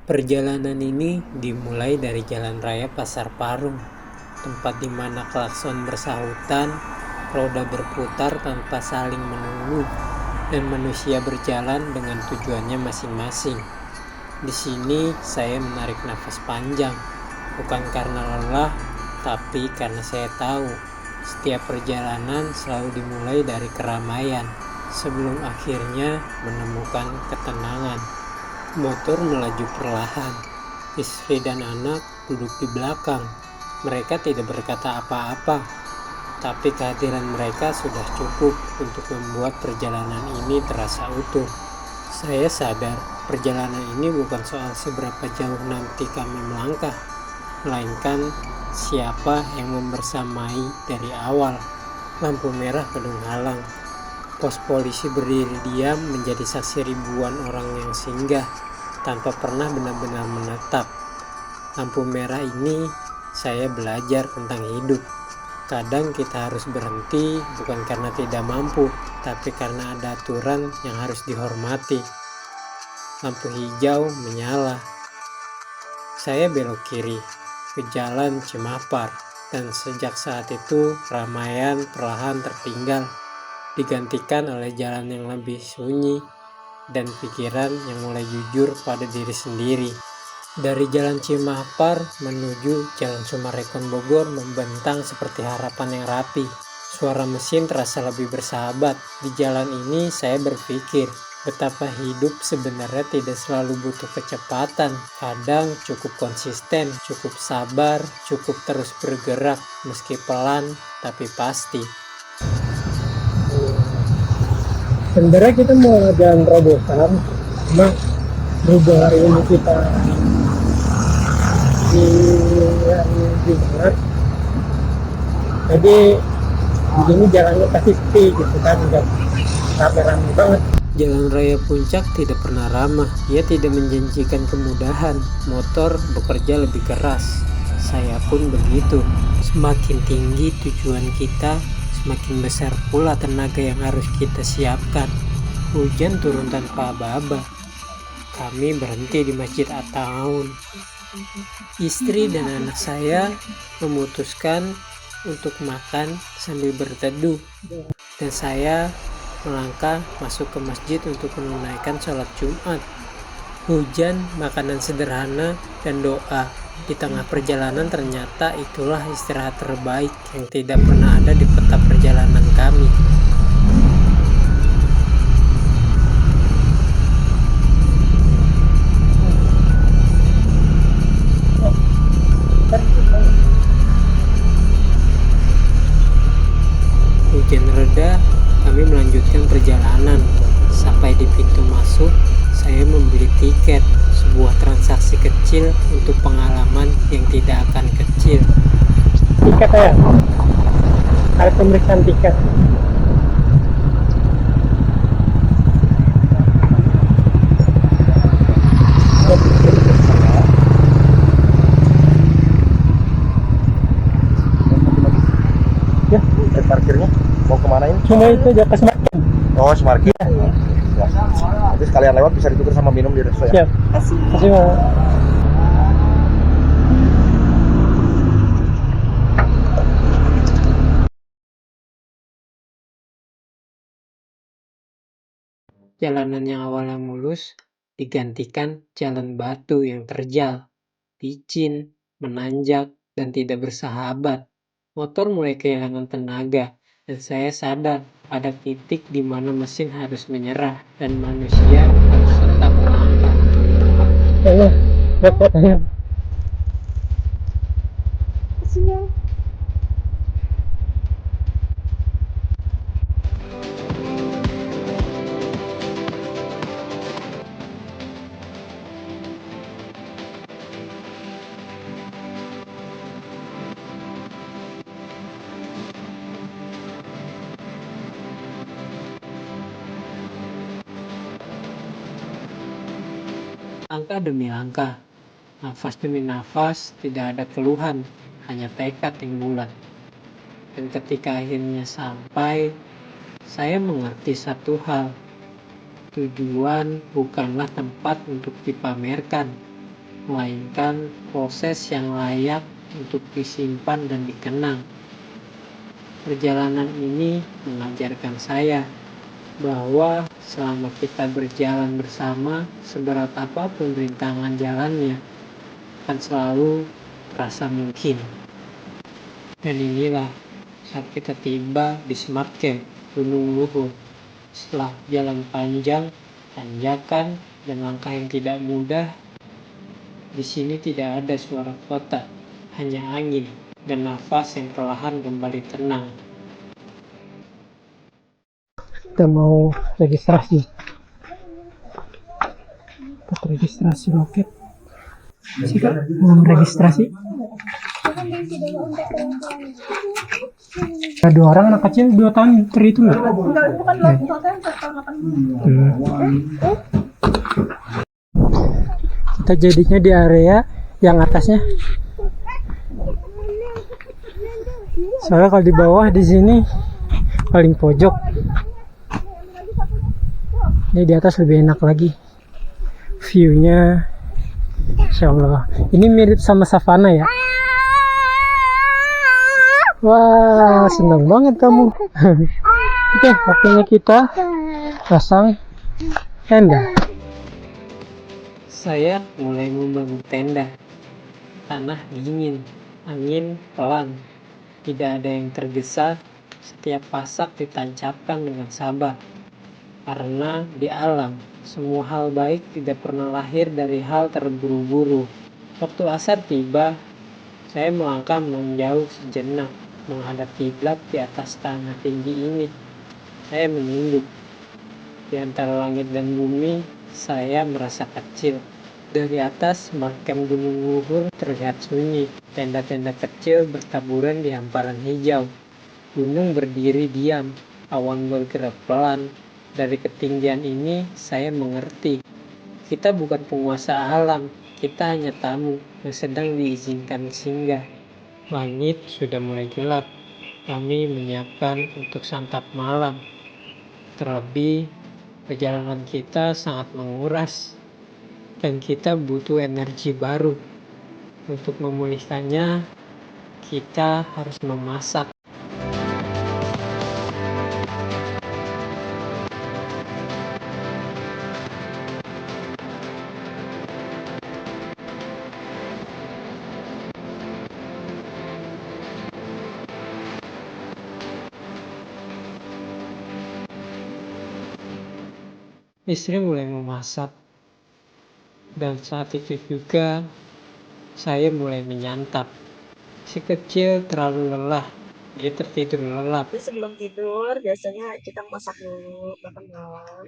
Perjalanan ini dimulai dari Jalan Raya Pasar Parung, tempat di mana klakson bersahutan, roda berputar tanpa saling menunggu, dan manusia berjalan dengan tujuannya masing-masing. Di sini saya menarik nafas panjang, bukan karena lelah, tapi karena saya tahu setiap perjalanan selalu dimulai dari keramaian, sebelum akhirnya menemukan ketenangan. Motor melaju perlahan. Istri dan anak duduk di belakang. Mereka tidak berkata apa-apa, tapi kehadiran mereka sudah cukup untuk membuat perjalanan ini terasa utuh. Saya sadar perjalanan ini bukan soal seberapa jauh nanti kami melangkah, melainkan siapa yang membersamai dari awal. Lampu merah kedung halang. Pos polisi berdiri diam menjadi saksi ribuan orang yang singgah tanpa pernah benar-benar menetap. Lampu merah ini saya belajar tentang hidup. Kadang kita harus berhenti bukan karena tidak mampu, tapi karena ada aturan yang harus dihormati. Lampu hijau menyala. Saya belok kiri ke jalan Cimapar, dan sejak saat itu keramaian perlahan tertinggal, digantikan oleh jalan yang lebih sunyi dan pikiran yang mulai jujur pada diri sendiri. Dari jalan Cimapar menuju jalan Sumarekon Bogor membentang seperti harapan yang rapi. Suara mesin terasa lebih bersahabat. Di jalan ini saya berpikir betapa hidup sebenarnya tidak selalu butuh kecepatan. Kadang cukup konsisten, cukup sabar, cukup terus bergerak meski pelan tapi pasti. Sebenarnya kita mau jalan terobosan, cuma berhubung hari ini kita di hari Jumat, jadi di sini jalannya pasti sepi gitu kan, udah rame-rame banget. Jalan raya Puncak tidak pernah ramah. Ia tidak menjanjikan kemudahan. Motor bekerja lebih keras. Saya pun begitu. Semakin tinggi tujuan kita, semakin besar pula tenaga yang harus kita siapkan. Hujan turun tanpa aba-aba. Kami berhenti di Masjid At-Ta'awun. Istri dan anak saya memutuskan untuk makan sambil berteduh, dan saya melangkah masuk ke masjid untuk menunaikan sholat Jumat. Hujan, makanan sederhana, dan doa di tengah perjalanan ternyata itulah istirahat terbaik yang tidak pernah ada di peta perjalanan kami. Hujan reda, kami melanjutkan perjalanan. Sampai di pintu masuk, saya membeli tiket, sebuah transaksi kecil untuk pengalaman yang tidak akan kecil. Tiket ya, ada pemeriksaan tiket. Ya, parkirnya mau kemana ini? Cuma itu aja ke Semakin. Oh, Semarki. Ya. Nanti sekalian lewat bisa ditukar sama minum di resto ya. Siap. Kasih Mas. Jalanan yang awalnya mulus digantikan jalan batu yang terjal, licin, menanjak, dan tidak bersahabat. Motor mulai kehilangan tenaga, dan saya sadar ada titik di mana mesin harus menyerah dan manusia harus tetap melangkah. Ayo, buat ayo. Langkah demi langkah, nafas demi nafas, tidak ada keluhan, hanya tekad yang bulat. Dan ketika akhirnya sampai, saya mengerti satu hal. Tujuan bukanlah tempat untuk dipamerkan, melainkan proses yang layak untuk disimpan dan dikenang. Perjalanan ini mengajarkan saya bahwa selama kita berjalan bersama, seberat apapun rintangan jalannya, akan selalu terasa mungkin. Dan inilah saat kita tiba di Smart Camp Gunung Luhur. Setelah jalan panjang, tanjakan, dan langkah yang tidak mudah, di sini tidak ada suara kota, hanya angin dan nafas yang perlahan kembali tenang. Kita mau registrasi. Registrasi loket. Sih Kak, mau registrasi. Ada 2 orang, anak kecil 2 tahun terhitung nggak? Enggak, bukan lo, soalnya tahun 8. Kita jadinya di area yang atasnya. Soalnya kalau di bawah di sini paling pojok. Ini di atas lebih enak lagi. View-nya, Insya Allah. Ini mirip sama savana ya. Wah, senang banget kamu. Oke, waktunya kita pasang tenda. Saya mulai membangun tenda. Tanah dingin, angin pelan. Tidak ada yang tergesa, setiap pasak ditancapkan dengan sabar. Karena di alam, semua hal baik tidak pernah lahir dari hal terburu-buru. Waktu asar tiba, saya melangkah menjauh sejenak, menghadap kiblat di atas tanah tinggi ini. Saya menunduk. Di antara langit dan bumi, saya merasa kecil. Dari atas, makam Gunung Luhur terlihat sunyi. Tenda-tenda kecil bertaburan di hamparan hijau. Gunung berdiri diam, awan bergerak pelan. Dari ketinggian ini, saya mengerti. Kita bukan penguasa alam, kita hanya tamu yang sedang diizinkan singgah. Langit sudah mulai gelap. Kami menyiapkan untuk santap malam. Terlebih, perjalanan kita sangat menguras. Dan kita butuh energi baru. Untuk memulihkannya, kita harus memasak. Istri mulai memasak. Dan saat itu juga saya mulai menyantap. Si kecil terlalu lelah. Dia tertidur lelap. Sebelum tidur biasanya kita masak dulu makan malam.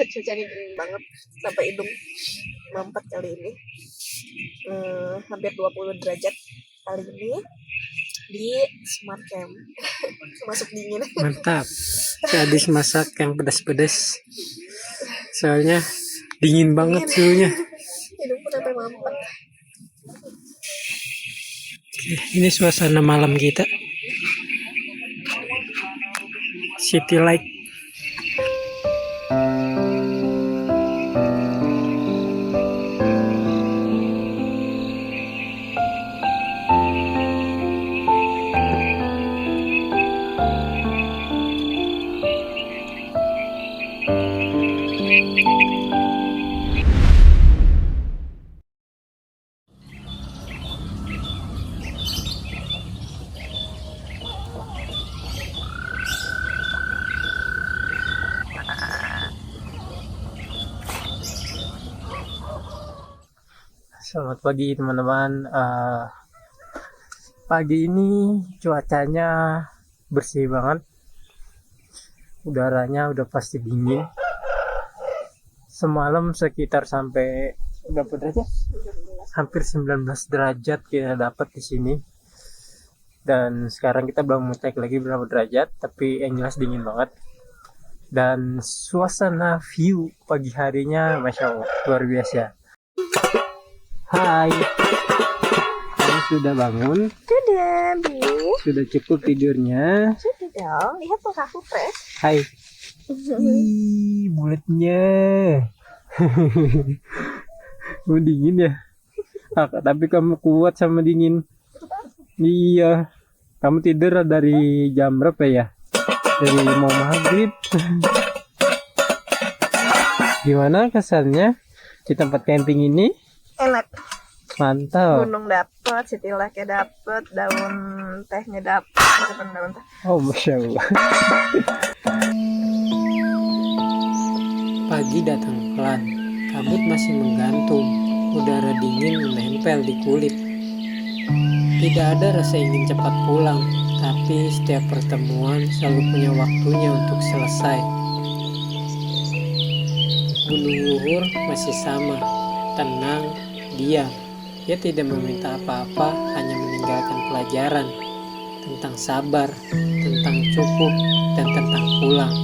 Cuacanya dingin banget sampai hidung mampet kali ini. Hampir 20 derajat kali ini di Smart Camp. Masuk dingin. Mantap. Saya habis masak yang pedas-pedas. Soalnya dingin banget suhunya. Hidung pun sampai mampet. Ini suasana malam kita. City light. Selamat pagi teman-teman. Pagi ini cuacanya bersih banget. Udaranya udah pasti dingin. Semalam sekitar sampai berapa derajat? Hampir 19 derajat kita dapat di sini. Dan sekarang kita belum ngecek lagi berapa derajat, tapi yang jelas dingin banget. Dan suasana view pagi harinya Masya Allah luar biasa. Hai, kamu sudah bangun? Sudah, Bu. Sudah cukup tidurnya? Sudah dong. Lihat muka aku fresh. Hai. Ih, bulatnya. Oh, dingin ya? Tapi kamu kuat sama dingin. Iya. Kamu tidur dari jam berapa ya? Dari mau maghrib. Gimana kesannya di tempat camping ini? Enak. Mantap. Gunung dapet, city lake dapet, daun tehnya dapet, daun teh. Oh, Masya Allah. Pagi datang pelan, kabut masih menggantung, udara dingin menempel di kulit. Tidak ada rasa ingin cepat pulang, tapi setiap pertemuan selalu punya waktunya untuk selesai. Gunung Luhur masih sama, tenang, diam. Dia tidak meminta apa-apa, hanya meninggalkan pelajaran tentang sabar, tentang cukup, dan tentang pulang.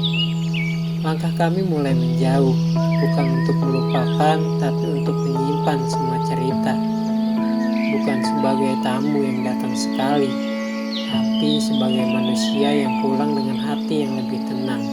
Langkah kami mulai menjauh, bukan untuk melupakan, tapi untuk menyimpan semua cerita. Bukan sebagai tamu yang datang sekali, tapi sebagai manusia yang pulang dengan hati yang lebih tenang.